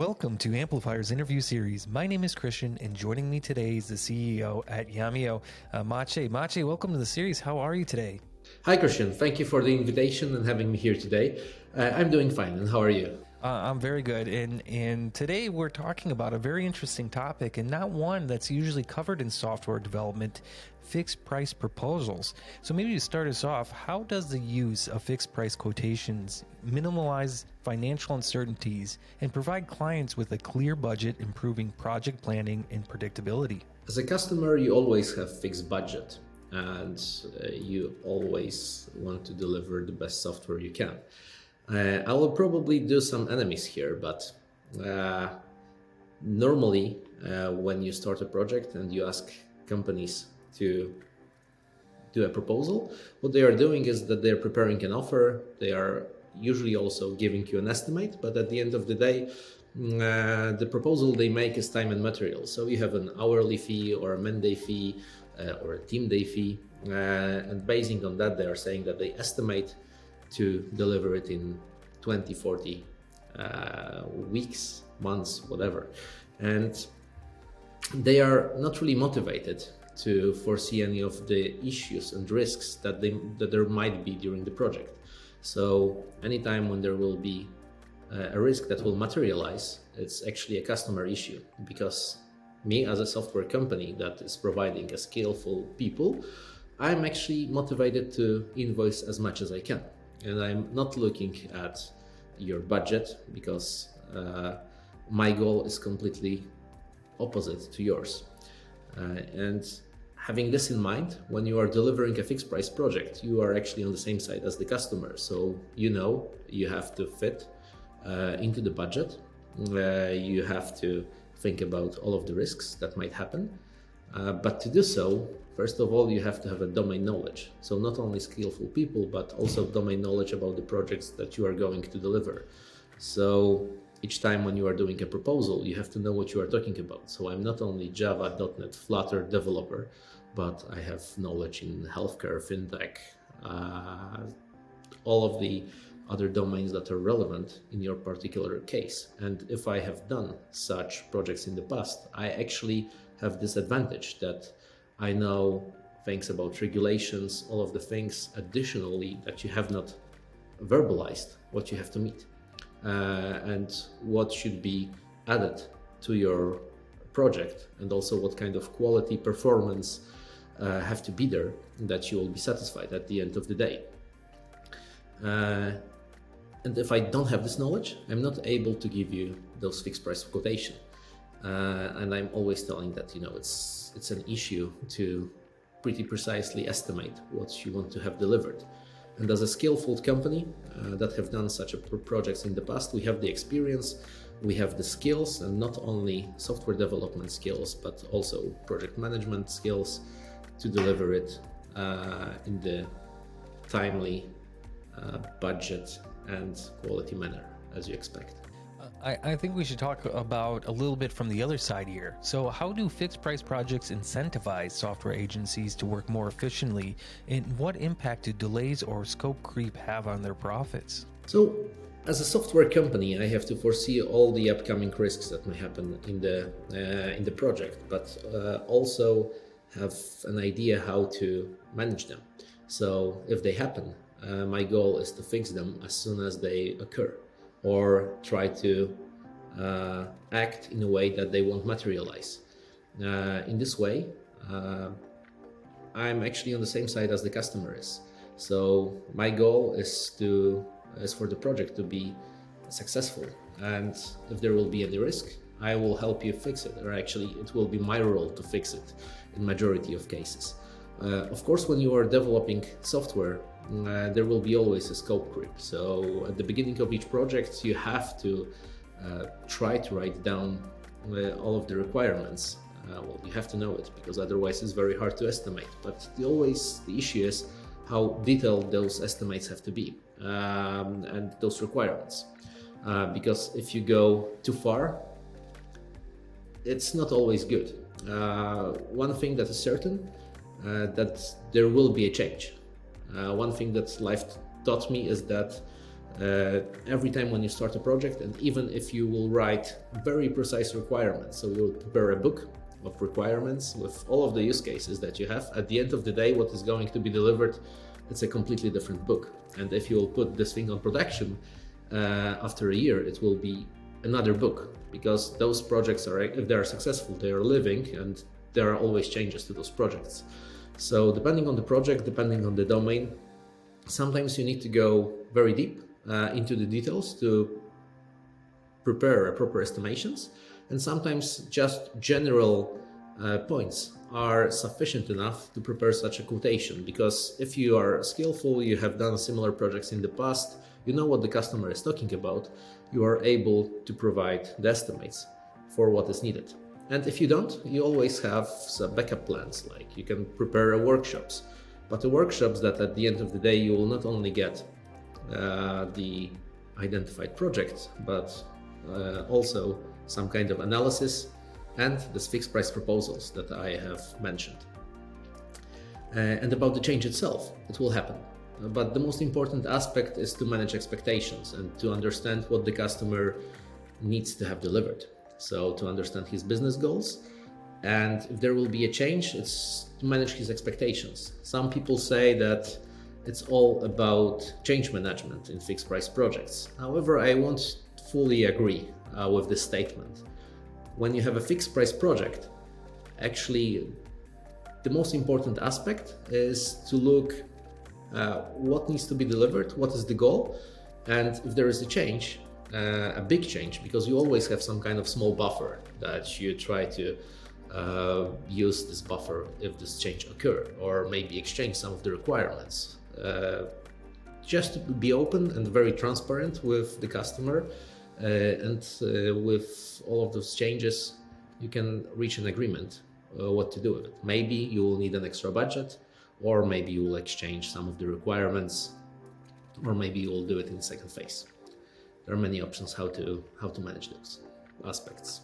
Welcome to Amplifyre's interview series. My name is Kristian, and joining me today is the CEO at Yameo, Maciej. Maciej, welcome to the series. How are you today? Hi, Kristian. Thank you for the invitation and having me here today. I'm doing fine, and how are you? I'm very good, and today we're talking about a very interesting topic, and not one that's usually covered in software development: fixed price proposals. So maybe to start us off, how does the use of fixed price quotations minimize financial uncertainties and provide clients with a clear budget, improving project planning and predictability? As a customer, you always have fixed budget, and you always want to deliver the best software you can. I will probably do some enemies here, but normally when you start a project and you ask companies to do a proposal, what they are doing is that they're preparing an offer. They are usually also giving you an estimate, but at the end of the day, the proposal they make is time and material. So you have an hourly fee or a man-day fee or a team day fee, and basing on that, they are saying that they estimate to deliver it in 20, 40 weeks, months, whatever. And they are not really motivated to foresee any of the issues and risks that there might be during the project. So anytime when there will be a risk that will materialize, it's actually a customer issue, because me as a software company that is providing a skillful people, I'm actually motivated to invoice as much as I can. And I'm not looking at your budget, because my goal is completely opposite to yours. And having this in mind, when you are delivering a fixed price project, you are actually on the same side as the customer. So you have to fit into the budget. You have to think about all of the risks that might happen. But to do so, first of all, you have to have a domain knowledge. So not only skillful people, but also domain knowledge about the projects that you are going to deliver. So each time when you are doing a proposal, you have to know what you are talking about. So I'm not only Java, .NET, Flutter developer, but I have knowledge in healthcare, fintech, all of the other domains that are relevant in your particular case. And if I have done such projects in the past, I actually have this advantage that I know things about regulations, all of the things additionally that you have not verbalized, what you have to meet, and what should be added to your project, and also what kind of quality performance have to be there that you will be satisfied at the end of the day. And if I don't have this knowledge, I'm not able to give you those fixed price quotation. And I'm always telling that it's an issue to pretty precisely estimate what you want to have delivered. And as a skillful company that have done such projects in the past, we have the experience, we have the skills, and not only software development skills, but also project management skills to deliver it in the timely budget and quality manner as you expect. I think we should talk about a little bit from the other side here. So how do fixed price projects incentivize software agencies to work more efficiently, and what impact do delays or scope creep have on their profits? So as a software company, I have to foresee all the upcoming risks that may happen in the project, but also have an idea how to manage them. So if they happen, my goal is to fix them as soon as they occur, or try to act in a way that they won't materialize. In this way, I'm actually on the same side as the customer is. So my goal is for the project to be successful, and if there will be any risk, I will help you fix it, or actually it will be my role to fix it in majority of cases. Of course, when you are developing software, there will be always a scope creep. So at the beginning of each project, you have to try to write down all of the requirements. You have to know it, because otherwise it's very hard to estimate. But the issue is how detailed those estimates have to be, and those requirements. Because if you go too far, it's not always good. One thing that is certain, that there will be a change. One thing that life taught me is that every time when you start a project, and even if you will write very precise requirements, so you'll prepare a book of requirements with all of the use cases that you have, at the end of the day, what is going to be delivered, it's a completely different book. And if you will put this thing on production, after a year, it will be another book, because those projects are, if they are successful, they are living, and there are always changes to those projects. So depending on the project, depending on the domain, sometimes you need to go very deep into the details to prepare proper estimations, and sometimes just general points are sufficient enough to prepare such a quotation, because if you are skillful, you have done similar projects in the past, you know what the customer is talking about, you are able to provide the estimates for what is needed. And if you don't, you always have some backup plans, like you can prepare workshops, but the workshops that at the end of the day you will not only get the identified project, but also some kind of analysis and this fixed price proposals that I have mentioned. And about the change itself, it will happen. But the most important aspect is to manage expectations and to understand what the customer needs to have delivered. So to understand his business goals, and if there will be a change, it's to manage his expectations. Some people say that it's all about change management in fixed price projects. However, I won't fully agree with this statement. When you have a fixed price project, actually the most important aspect is to look what needs to be delivered, what is the goal, and if there is a change, a big change, because you always have some kind of small buffer that you try to use this buffer if this change occur, or maybe exchange some of the requirements. Just to be open and very transparent with the customer, and with all of those changes, you can reach an agreement what to do with it. Maybe you will need an extra budget, or maybe you will exchange some of the requirements, or maybe you will do it in the second phase. There are many options how to manage those aspects.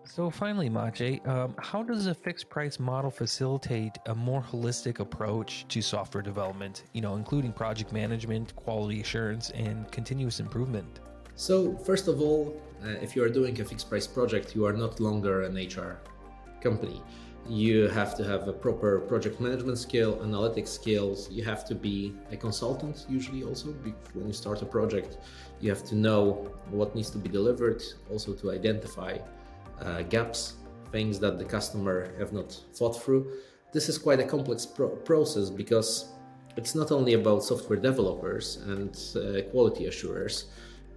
So finally, Maciej, how does a fixed price model facilitate a more holistic approach to software development, including project management, quality assurance, and continuous improvement? So first of all, if you are doing a fixed price project, you are not longer an HR company. You have to have a proper project management skill, analytics skills. You have to be a consultant usually also. When you start a project, you have to know what needs to be delivered, also to identify gaps, things that the customer have not thought through. This is quite a complex process, because it's not only about software developers and quality assurers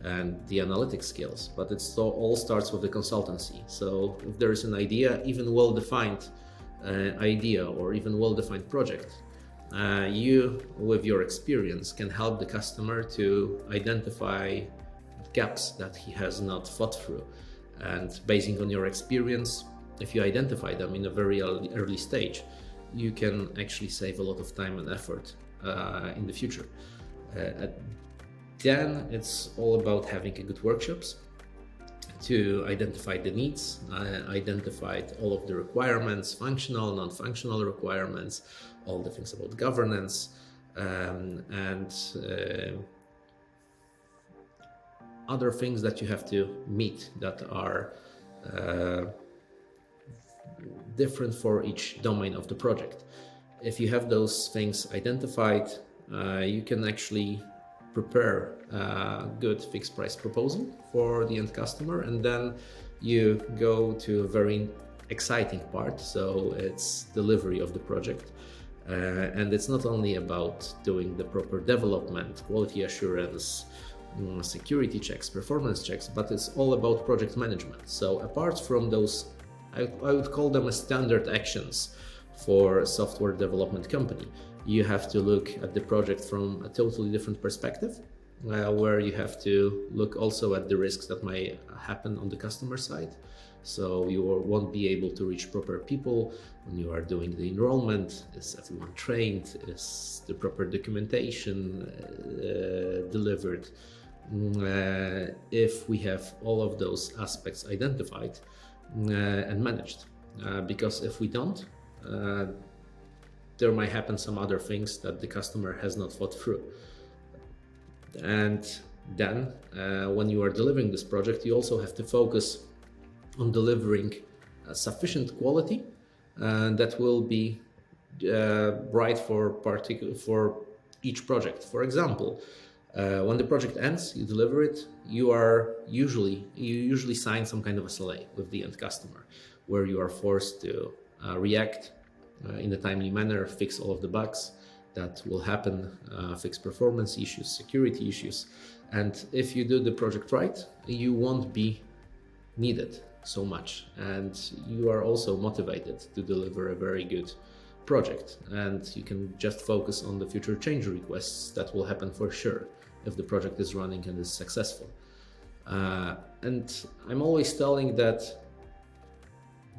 and the analytics skills, but it all starts with the consultancy. So if there is an idea, even well-defined idea or even well-defined project, you, with your experience, can help the customer to identify gaps that he has not thought through. And basing on your experience, if you identify them in a very early stage, you can actually save a lot of time and effort in the future. Then it's all about having a good workshops to identify the needs, identify all of the requirements, functional, non-functional requirements, all the things about governance, and other things that you have to meet that are different for each domain of the project. If you have those things identified, you can actually prepare a good fixed price proposal for the end customer, and then you go to a very exciting part. So it's delivery of the project, and it's not only about doing the proper development, quality assurance, security checks, performance checks, but it's all about project management. So apart from those, I would call them as standard actions for a software development company, you have to look at the project from a totally different perspective, where you have to look also at the risks that may happen on the customer side. So you won't be able to reach proper people when you are doing the enrollment. Is everyone trained? Is the proper documentation delivered? If we have all of those aspects identified and managed, because if we don't, there might happen some other things that the customer has not thought through. And then when you are delivering this project, you also have to focus on delivering sufficient quality that will be right for each project. For example, when the project ends, you deliver it. You usually sign some kind of SLA with the end customer, where you are forced to react in a timely manner, fix all of the bugs that will happen, fix performance issues, security issues, and if you do the project right, you won't be needed so much, and you are also motivated to deliver a very good project, and you can just focus on the future change requests that will happen for sure if the project is running and is successful. And I'm always telling that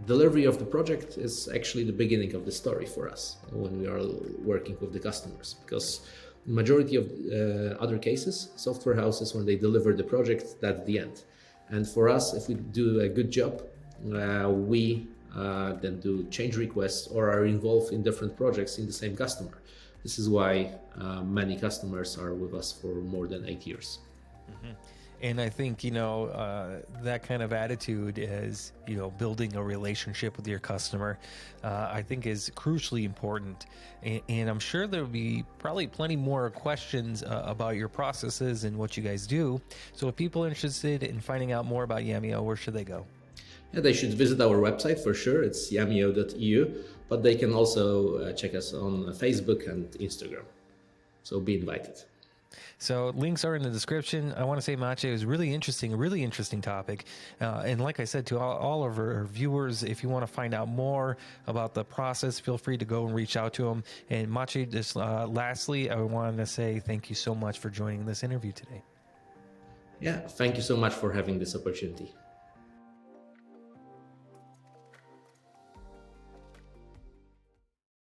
delivery of the project is actually the beginning of the story for us when we are working with the customers, because majority of other cases, software houses, when they deliver the project, that's the end. And for us, if we do a good job, we then do change requests or are involved in different projects in the same customer. This is why many customers are with us for more than 8 years. Mm-hmm. And I think, that kind of attitude is, building a relationship with your customer, I think is crucially important. And I'm sure there'll be probably plenty more questions about your processes and what you guys do. So if people are interested in finding out more about Yameo, where should they go? Yeah, they should visit our website for sure. It's yameo.eu, but they can also check us on Facebook and Instagram. So be invited. So links are in the description. I want to say, Maciej, it was really interesting topic. And like I said to all of our viewers, if you want to find out more about the process, feel free to go and reach out to them. And Maciej, just lastly, I wanted to say thank you so much for joining this interview today. Yeah, thank you so much for having this opportunity.